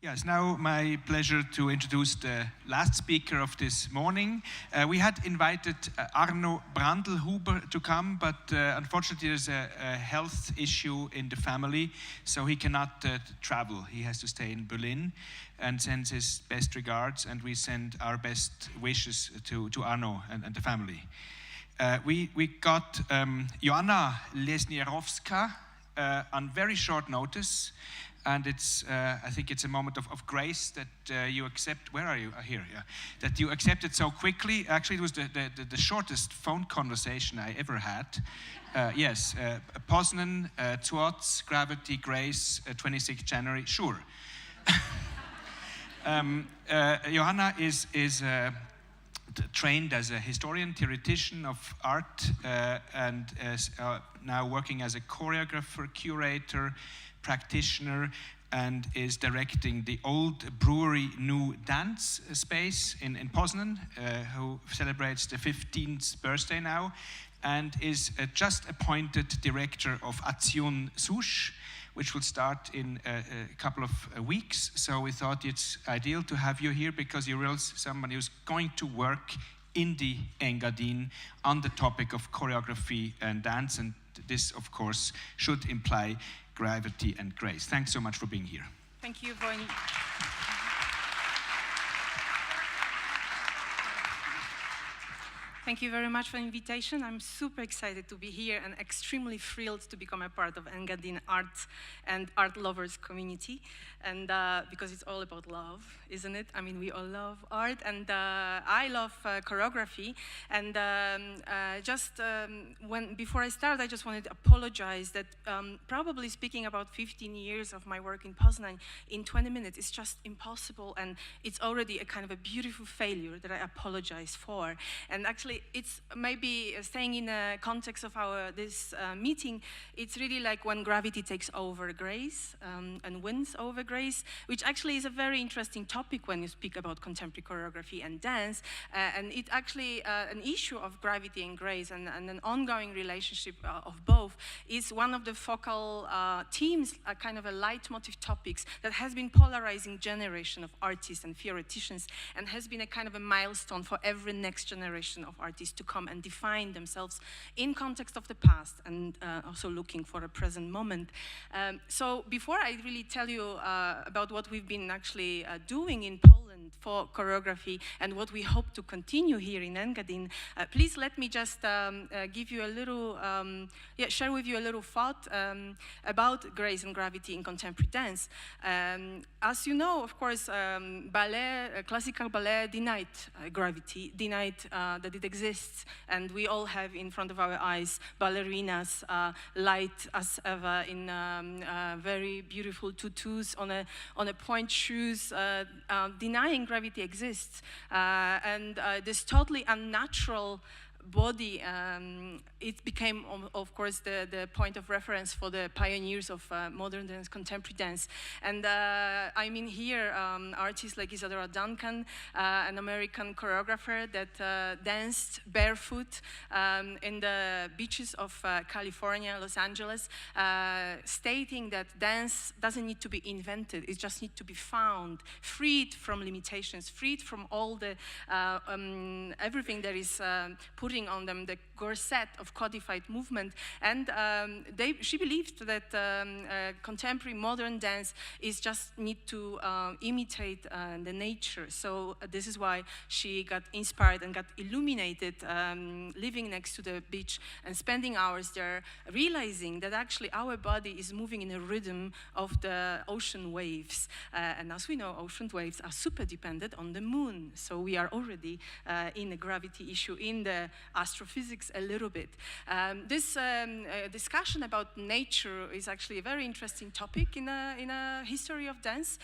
Yes, now my pleasure to introduce the last speaker of this morning. We had invited Arno Brandelhuber to come, but unfortunately there's a health issue in the family, so he cannot travel. He has to stay in Berlin and sends his best regards, and we send our best wishes to Arno and the family. We got Joanna Leśnierowska on very short notice. And it's, I think it's a moment of grace that you accept. Where are you? Here, yeah. That you accepted so quickly. Actually, it was the shortest phone conversation I ever had. Yes, Postmodern, Gravity, Grace, 26th January. Sure. Joanna is trained as a historian, theoretician of art, and is now working as a choreographer, curator, practitioner, and is directing the Old Brewery New Dance space in Poznan, who celebrates the 15th birthday now, and is just appointed director of museumsusch, which will start in a couple of weeks. So we thought it's ideal to have you here because you're really somebody who's going to work in the Engadin on the topic of choreography and dance, and this, of course, should imply gravity and grace. Thanks so much for being here. Thank you for Thank you very much for the invitation. I'm super excited to be here and extremely thrilled to become a part of Engadin art and art lovers community. And because it's all about love, isn't it? I mean, we all love art, and I love choreography. And before I start, I just wanted to apologize that probably speaking about 15 years of my work in Poznan in 20 minutes is just impossible, and it's already a kind of a beautiful failure that I apologize for. And actually, it's maybe staying in the context of this meeting, it's really like when gravity takes over grace and wins over grace, which actually is a very interesting topic when you speak about contemporary choreography and dance. And it actually, an issue of gravity and grace and an ongoing relationship of both is one of the focal themes, kind of a leitmotif topics that has been polarizing generation of artists and theoreticians and has been a kind of a milestone for every next generation of artists to come and define themselves in context of the past and also looking for a present moment. So before I really tell you about what we've been actually doing in Poland for choreography and what we hope to continue here in Engadin, please let me just give you a little, share with you a little thought about grace and gravity in contemporary dance. As you know, of course, ballet, classical ballet denied gravity, denied that it exists, and we all have in front of our eyes ballerinas light as ever in very beautiful tutus on a point shoes, denying gravity exists, and this totally unnatural body, it became, of course, the point of reference for the pioneers of modern dance, contemporary dance. And I mean here, artists like Isadora Duncan, an American choreographer that danced barefoot in the beaches of California, Los Angeles, stating that dance doesn't need to be invented, it just needs to be found, freed from limitations, freed from all the, everything that is putting on them the corset of codified movement. And she believed that contemporary modern dance is just need to imitate the nature. So this is why she got inspired and got illuminated living next to the beach and spending hours there, realizing that actually our body is moving in a rhythm of the ocean waves. And as we know, ocean waves are super dependent on the moon. So we are already in a gravity issue in the astrophysics a little bit. This discussion about nature is actually a very interesting topic in a history of dance,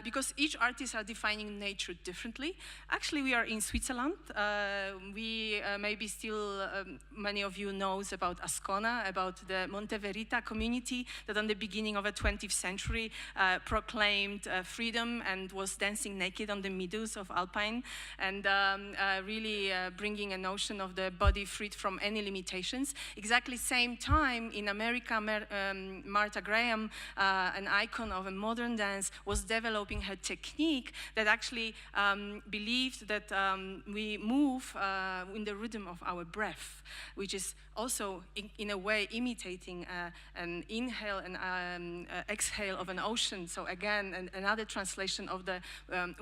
because each artist are defining nature differently. Actually, we are in Switzerland. We maybe still, many of you knows about Ascona, about the Monte Verita community that on the beginning of the 20th century proclaimed freedom and was dancing naked on the meadows of Alpine, and really bringing a notion of the the body freed from any limitations. Exactly same time in America, Martha Graham, an icon of a modern dance, was developing her technique that actually believed that we move in the rhythm of our breath, which is also in a way imitating an inhale and exhale of an ocean. So again, another translation of the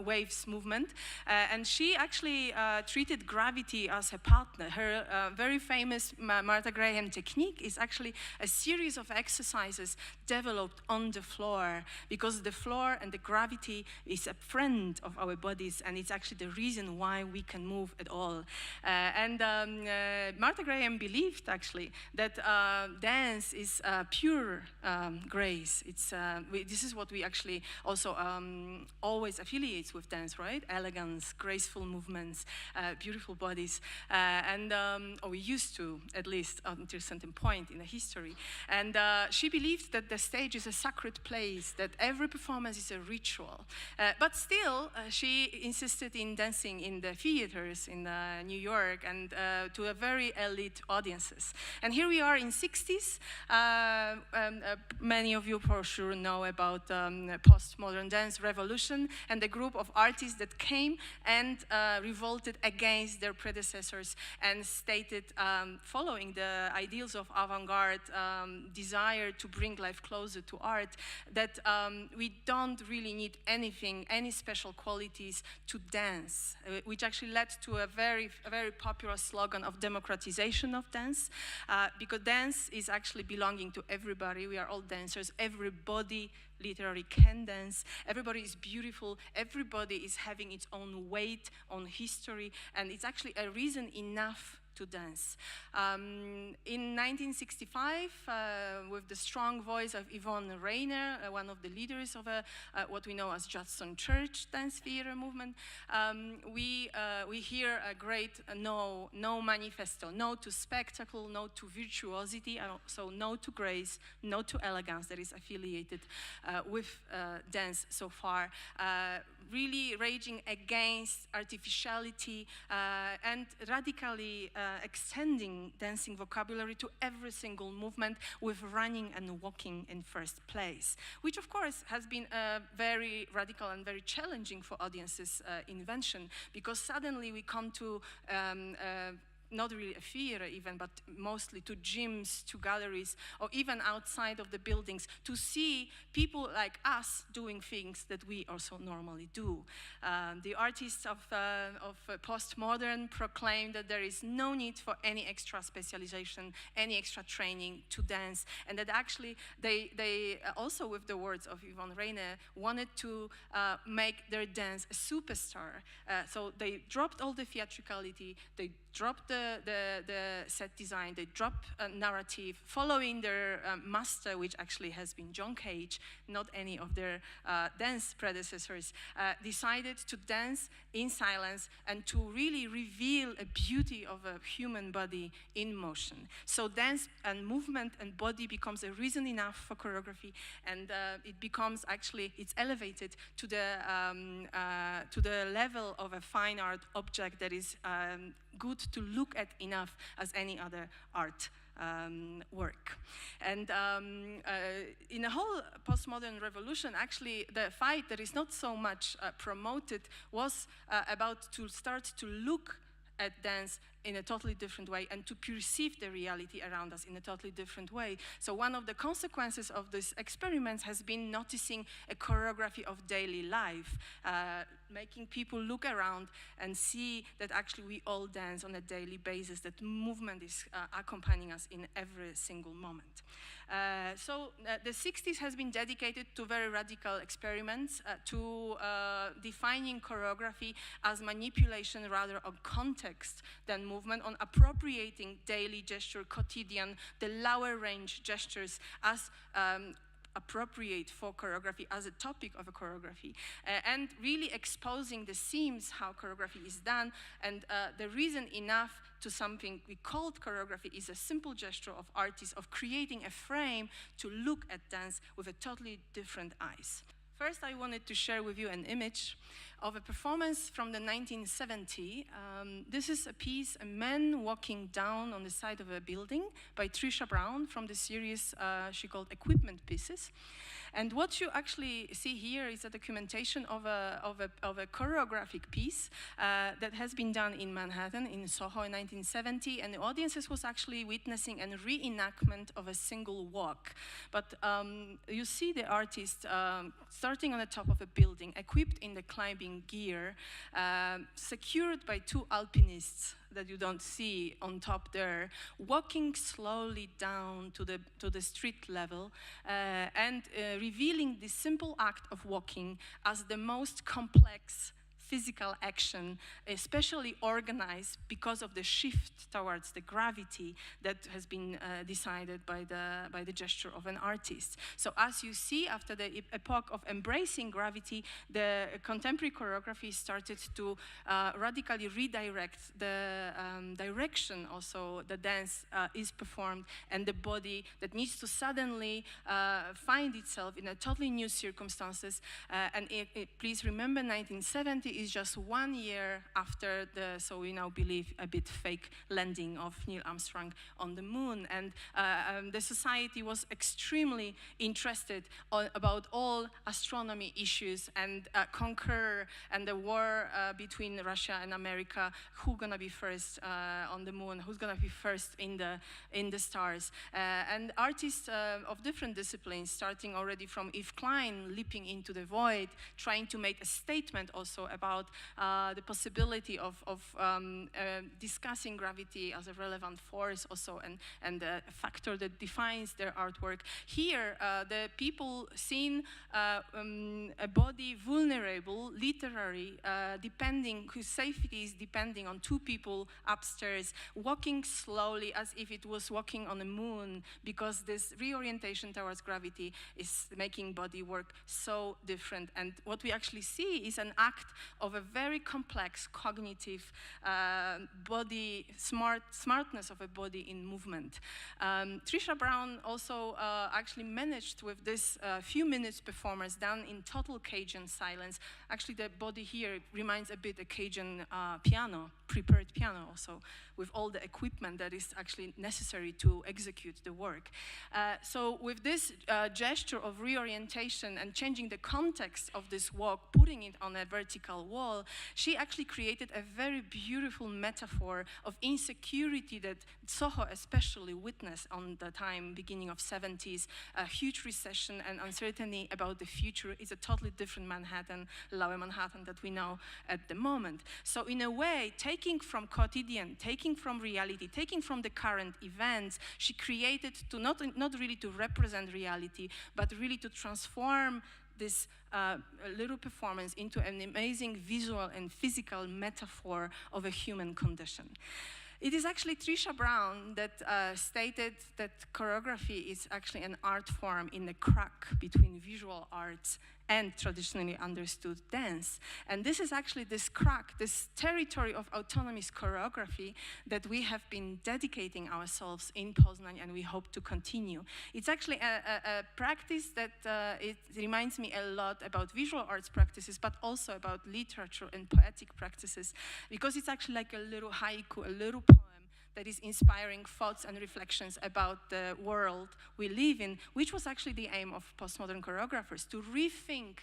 waves movement. And she actually treated gravity as a partner. Her very famous Martha Graham technique is actually a series of exercises developed on the floor, because the floor and the gravity is a friend of our bodies, and it's actually the reason why we can move at all. And Martha Graham believed actually that dance is pure grace. This is what we actually also always affiliate with dance, right? Elegance, graceful movements, beautiful bodies, or we used to, at least until a certain point in the history. And she believed that the stage is a sacred place, that every performance is a ritual. But still, she insisted in dancing in the theaters in New York and to a very elite audiences. And here we are in 60s. Many of you for sure know about postmodern dance revolution and the group of artists that came and revolted against their predecessors and stated, following the ideals of avant-garde desire to bring life closer to art, that we don't really need anything, any special qualities to dance, which actually led to a very popular slogan of democratization of dance, because dance is actually belonging to everybody. We are all dancers. Everybody literally can dance. Everybody is beautiful. Everybody is having its own weight, own history, and it's actually a reason enough to dance. In 1965, with the strong voice of Yvonne Rainer, one of the leaders of what we know as Judson Church dance theater movement, we hear a great no manifesto, no to spectacle, no to virtuosity, so no to grace, no to elegance that is affiliated with dance so far. Really raging against artificiality and radically extending dancing vocabulary to every single movement, with running and walking in first place, which of course has been very radical and very challenging for audiences' invention, because suddenly we come to not really a theater even, but mostly to gyms, to galleries, or even outside of the buildings, to see people like us doing things that we also normally do. The artists of postmodern proclaim that there is no need for any extra specialization, any extra training to dance, and that actually they also, with the words of Yvonne Rainer, wanted to make their dance a superstar. So they dropped all the theatricality, they dropped the set design, they dropped a narrative, following their master, which actually has been John Cage, not any of their dance predecessors, decided to dance in silence and to really reveal a beauty of a human body in motion. So dance and movement and body becomes a reason enough for choreography, and it becomes actually, it's elevated to the level of a fine art object that is good to look at enough as any other art work. And in the whole postmodern revolution, actually the fight that is not so much promoted was about to start to look at dance in a totally different way and to perceive the reality around us in a totally different way. So one of the consequences of these experiments has been noticing a choreography of daily life, making people look around and see that actually we all dance on a daily basis, that movement is accompanying us in every single moment. So the 60s has been dedicated to very radical experiments, to defining choreography as manipulation rather of context than movement, on appropriating daily gesture, quotidian, the lower range gestures as appropriate for choreography, as a topic of a choreography, and really exposing the seams how choreography is done, and the reason enough to something we called choreography is a simple gesture of artists of creating a frame to look at dance with a totally different eyes. First, I wanted to share with you an image of a performance from the 1970s. This is a piece, a man walking down on the side of a building by Trisha Brown from the series she called Equipment Pieces. And what you actually see here is a documentation of a choreographic piece that has been done in Manhattan, in Soho in 1970, and the audiences was actually witnessing a reenactment of a single walk. But you see the artist starting on the top of a building, equipped in the climbing gear, secured by two alpinists that you don't see on top there, walking slowly down to the street level and revealing the simple act of walking as the most complex physical action, especially organized because of the shift towards the gravity that has been decided by the gesture of an artist. So as you see, after the epoch of embracing gravity, the contemporary choreography started to radically redirect the direction also the dance is performed, and the body that needs to suddenly find itself in a totally new circumstances. And please remember, 1970 is just 1 year after the, so we now believe, a bit fake landing of Neil Armstrong on the moon. And the society was extremely interested about all astronomy issues and concur and the war between Russia and America, who's gonna be first on the moon, who's gonna be first in the stars. And artists of different disciplines, starting already from Yves Klein, leaping into the void, trying to make a statement also about the possibility of discussing gravity as a relevant force also, and a factor that defines their artwork. Here, the people seen a body vulnerable, literary, whose safety is depending on two people upstairs, walking slowly as if it was walking on the moon, because this reorientation towards gravity is making body work so different. And what we actually see is an act of a very complex cognitive smartness of a body in movement. Trisha Brown also actually managed with this few minutes performance done in total Cajun silence. Actually, the body here reminds a bit a Cajun piano, prepared piano also, with all the equipment that is actually necessary to execute the work. So with this gesture of reorientation and changing the context of this walk, putting it on a vertical wall, she actually created a very beautiful metaphor of insecurity that Soho especially witnessed on the time, beginning of 70s, a huge recession and uncertainty about the future. Is a totally different Manhattan, Lower Manhattan that we know at the moment. So in a way, taking from quotidian, taking from reality, taking from the current events, she created to not really to represent reality, but really to transform this little performance into an amazing visual and physical metaphor of a human condition. It is actually Trisha Brown that stated that choreography is actually an art form in the crack between visual arts and traditionally understood dance. And this is actually this crack, this territory of autonomous choreography that we have been dedicating ourselves in Poznan, and we hope to continue. It's actually a practice that it reminds me a lot about visual arts practices, but also about literature and poetic practices, because it's actually like a little haiku, a little poem that is inspiring thoughts and reflections about the world we live in, which was actually the aim of postmodern choreographers, to rethink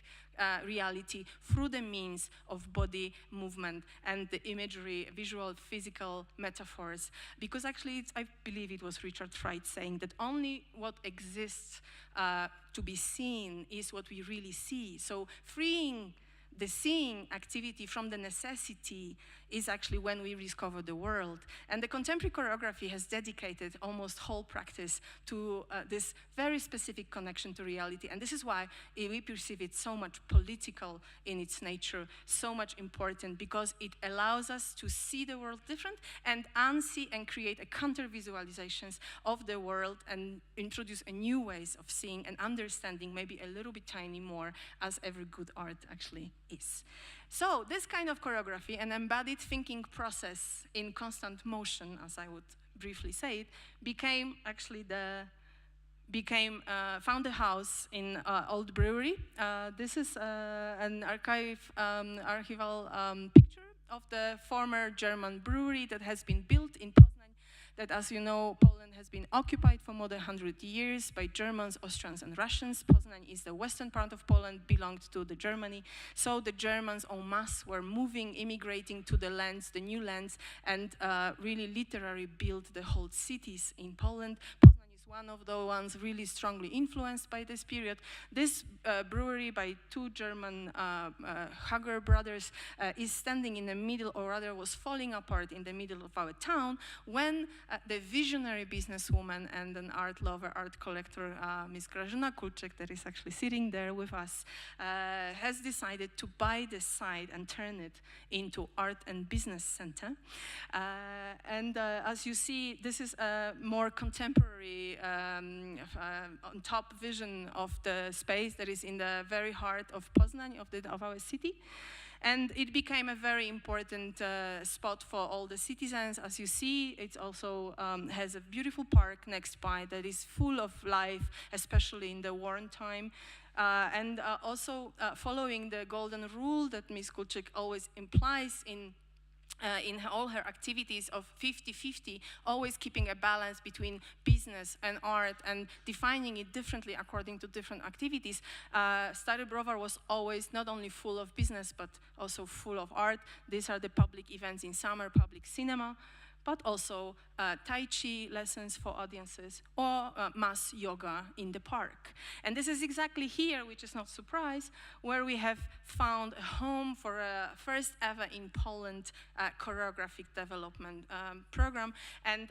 reality through the means of body movement and the imagery, visual, physical metaphors. Because actually, I believe it was Richard Wright saying that only what exists to be seen is what we really see. So freeing the seeing activity from the necessity is actually when we discover the world. And the contemporary choreography has dedicated almost whole practice to this very specific connection to reality. And this is why we perceive it so much political in its nature, so much important, because it allows us to see the world different and unsee and create a counter-visualizations of the world and introduce a new ways of seeing and understanding, maybe a little bit tiny more, as every good art actually is. So this kind of choreography, an embodied thinking process in constant motion, as I would briefly say it, became actually the found a house in old brewery. This is an archival picture of the former German brewery that has been built in Poznan, that, as you know, Poland has been occupied for more than 100 years by Germans, Austrians, and Russians. Poznan is the western part of Poland, belonged to the Germany. So the Germans en masse were moving, immigrating to the lands, the new lands, and really literally built the whole cities in Poland. One of the ones really strongly influenced by this period. This brewery by two German Hager brothers is standing in the middle, or rather was falling apart in the middle of our town, when the visionary businesswoman and an art lover, art collector, Miss Grażyna Kulczyk, that is actually sitting there with us, has decided to buy this site and turn it into art and business center. As you see, this is a more contemporary on top vision of the space that is in the very heart of Poznan, of our city. And it became a very important spot for all the citizens. As you see, it also has a beautiful park next by that is full of life, especially in the warm time. Also following the golden rule that Ms. Kulczyk always implies in all her activities of 50-50, always keeping a balance between business and art and defining it differently according to different activities. Stary Browar was always not only full of business, but also full of art. These are the public events in summer, public cinema, but also Tai Chi lessons for audiences, or mass yoga in the park. And this is exactly here, which is not a surprise, where we have found a home for a first ever in Poland choreographic development program, and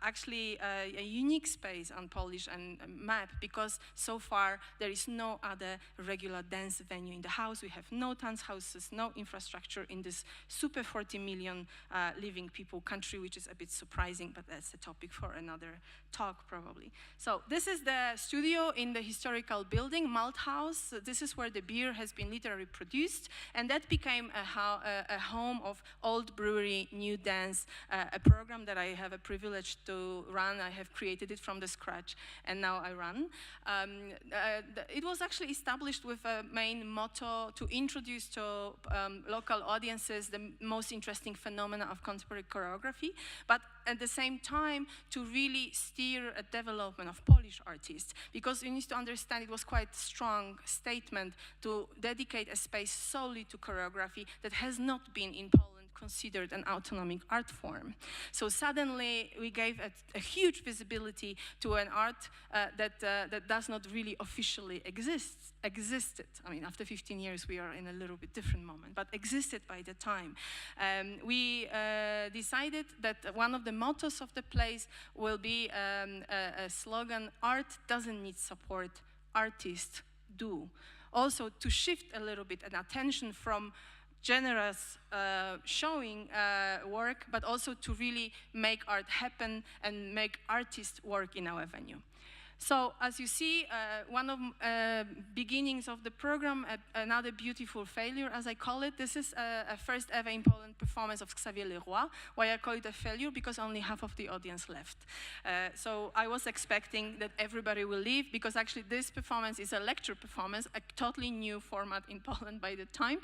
actually a unique space on Polish and map, because so far there is no other regular dance venue in the house. We have no dance houses, no infrastructure in this super 40 million living people country, which is a bit surprising, but that's a topic for another talk probably. So this is the studio in the historical building, Malt House. This is where the beer has been literally produced, and that became a home of old brewery, new dance, a program that I have a privilege to run. I have created it from the scratch, and now I run. It was actually established with a main motto to introduce to local audiences the most interesting phenomena of contemporary choreography, but at the same time to really steer a development of Polish artists, because you need to understand it was quite a strong statement to dedicate a space solely to choreography that has not been in Poland considered an autonomic art form. So suddenly we gave a huge visibility to an art that does not really officially existed. I mean, after 15 years we are in a little bit different moment, but existed by the time. We decided that one of the mottos of the place will be a slogan: art doesn't need support, artists do. Also to shift a little bit an attention from generous showing work, but also to really make art happen and make artists work in our venue. So as you see, one of beginnings of the program, another beautiful failure, as I call it. This is a first ever in Poland performance of Xavier Leroy. Why I call it a failure? Because only half of the audience left. So I was expecting that everybody will leave, because actually this performance is a lecture performance, a totally new format in Poland by the time.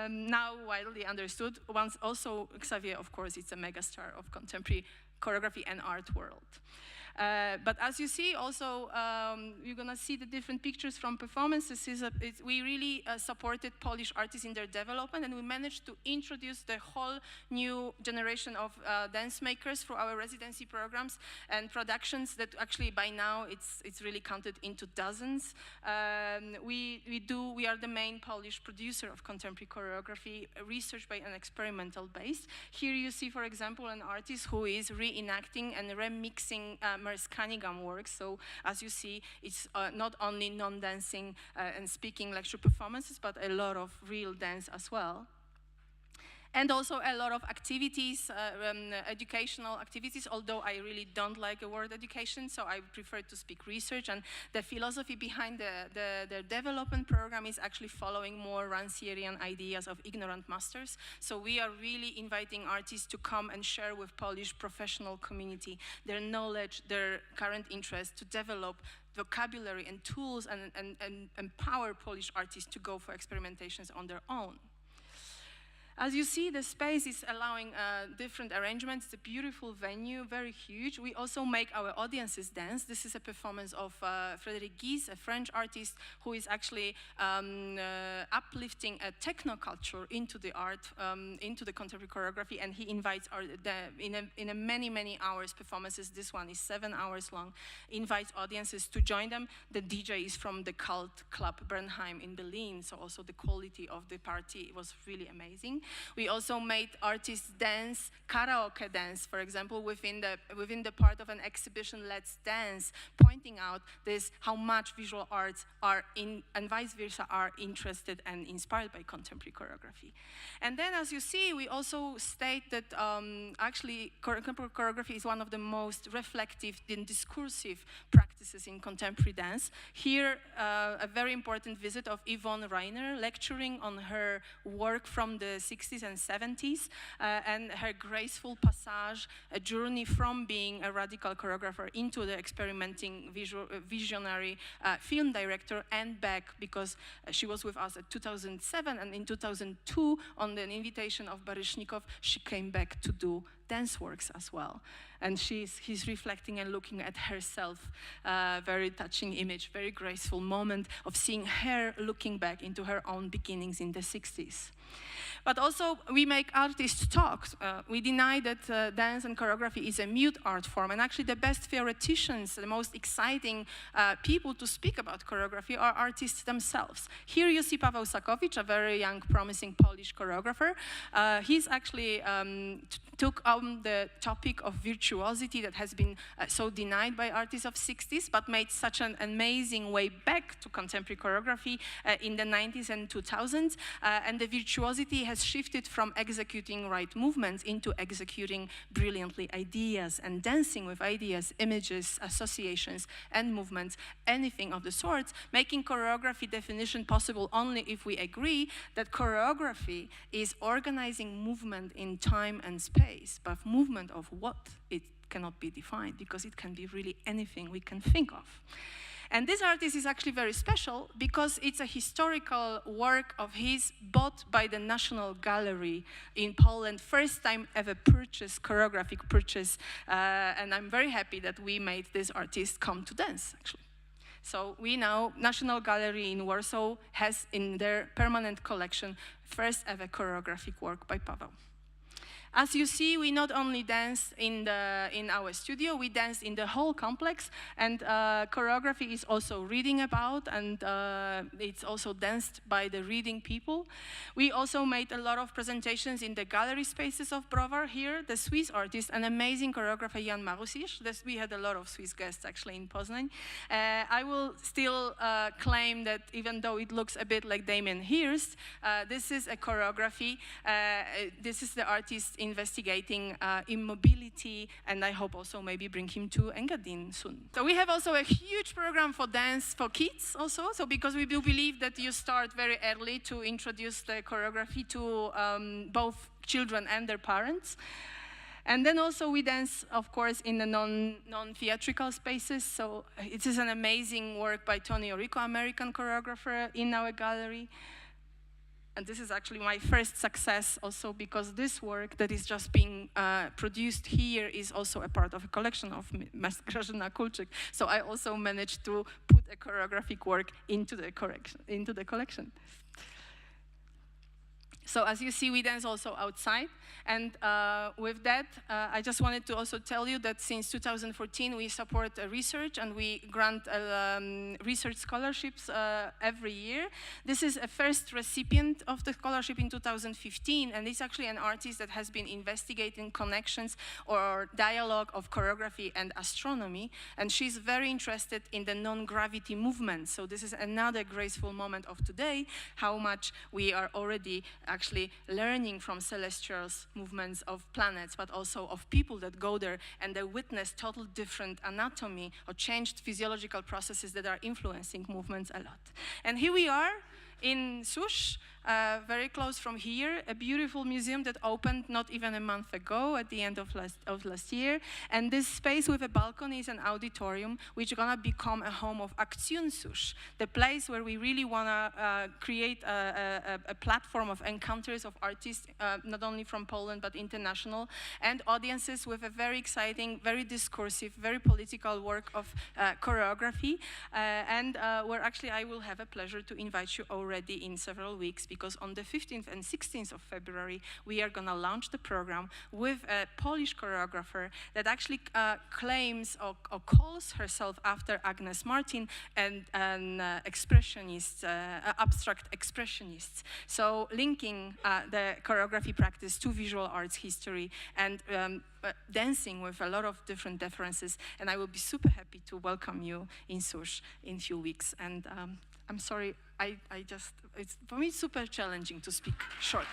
Now widely understood. Once also Xavier, of course, is a megastar of contemporary choreography and art world. But as you see, also, you're going to see the different pictures from performances. We really supported Polish artists in their development, and we managed to introduce the whole new generation of dance makers through our residency programs and productions that actually by now it's really counted into dozens. We are the main Polish producer of contemporary choreography, research by an experimental base. Here you see, for example, an artist who is reenacting and remixing Merce Cunningham works. So as you see, it's not only non-dancing and speaking lecture performances, but a lot of real dance as well. And also a lot of activities, educational activities, although I really don't like the word education, so I prefer to speak research. And the philosophy behind the development program is actually following more Rancierian ideas of ignorant masters. So we are really inviting artists to come and share with Polish professional community their knowledge, their current interest, to develop vocabulary and tools and empower Polish artists to go for experimentations on their own. As you see, the space is allowing different arrangements. It's a beautiful venue, very huge. We also make our audiences dance. This is a performance of Frédéric Guise, a French artist who is actually uplifting a techno culture into the art, into the contemporary choreography, and he invites in a many hours performances. This one is 7 hours long. Invites audiences to join them. The DJ is from the cult club Bernheim in Berlin, so also the quality of the party was really amazing. We also made artists dance, karaoke dance, for example, within the part of an exhibition, Let's Dance, pointing out this, how much visual arts are and vice versa are interested and inspired by contemporary choreography. And then, as you see, we also state that actually contemporary choreography is one of the most reflective and discursive practices in contemporary dance. Here, a very important visit of Yvonne Reiner, lecturing on her work from the 60s and 70s, and her graceful passage, a journey from being a radical choreographer into the experimenting visionary film director, and back, because she was with us at 2007, and in 2002, on the invitation of Baryshnikov, she came back to do dance works as well. And he's reflecting and looking at herself, very touching image, very graceful moment of seeing her looking back into her own beginnings in the 60s. But also, we make artists talk. We deny that dance and choreography is a mute art form, and actually the best theoreticians, the most exciting people to speak about choreography are artists themselves. Here you see Pavel Astakhov, a very young, promising Polish choreographer. He's actually took on the topic of virtuosity that has been so denied by artists of 60s, but made such an amazing way back to contemporary choreography in the 90s and 2000s, and the virtuosity has shifted from executing right movements into executing brilliantly ideas and dancing with ideas, images, associations, and movements, anything of the sorts, making choreography definition possible only if we agree that choreography is organizing movement in time and space, but movement of what? It cannot be defined, because it can be really anything we can think of. And this artist is actually very special because it's a historical work of his bought by the National Gallery in Poland, first time ever choreographic purchase, and I'm very happy that we made this artist come to dance, actually. So we know National Gallery in Warsaw has in their permanent collection first ever choreographic work by Pavel. As you see, we not only dance in our studio, we dance in the whole complex, and choreography is also reading about, and it's also danced by the reading people. We also made a lot of presentations in the gallery spaces of Browar here. The Swiss artist, an amazing choreographer, Jan Marusic. We had a lot of Swiss guests actually in Poznań. I will still claim that even though it looks a bit like Damien Hirst, this is a choreography. This is the artist investigating immobility, and I hope also maybe bring him to Engadin soon. So we have also a huge program for dance for kids also, so because we do believe that you start very early to introduce the choreography to both children and their parents. And then also we dance, of course, in the non-theatrical spaces. So it is an amazing work by Tony Orico, American choreographer, in our gallery. And this is actually my first success also, because this work that is just being produced here is also a part of a collection of Grażyna Kulczyk. So I also managed to put a choreographic work into the collection. So as you see, we dance also outside. And with that, I just wanted to also tell you that since 2014, we support research, and we grant research scholarships every year. This is a first recipient of the scholarship in 2015, and it's actually an artist that has been investigating connections or dialogue of choreography and astronomy, and she's very interested in the non-gravity movement. So this is another graceful moment of today, how much we are already actually learning from celestial movements of planets, but also of people that go there and they witness total different anatomy or changed physiological processes that are influencing movements a lot. And here we are in Susch, very close from here, a beautiful museum that opened not even a month ago at the end of last year. And this space with a balcony is an auditorium which is gonna become a home of museumsusch, the place where we really wanna create a platform of encounters of artists, not only from Poland but international, and audiences with a very exciting, very discursive, very political work of choreography, and where actually I will have a pleasure to invite you already in several weeks, because on the 15th and 16th of February, we are gonna launch the program with a Polish choreographer that actually claims or calls herself after Agnes Martin, and an expressionist, abstract expressionist. So linking the choreography practice to visual arts history and dancing with a lot of different differences. And I will be super happy to welcome you in Susch in a few weeks. And I'm sorry, I just, for me it's super challenging to speak short.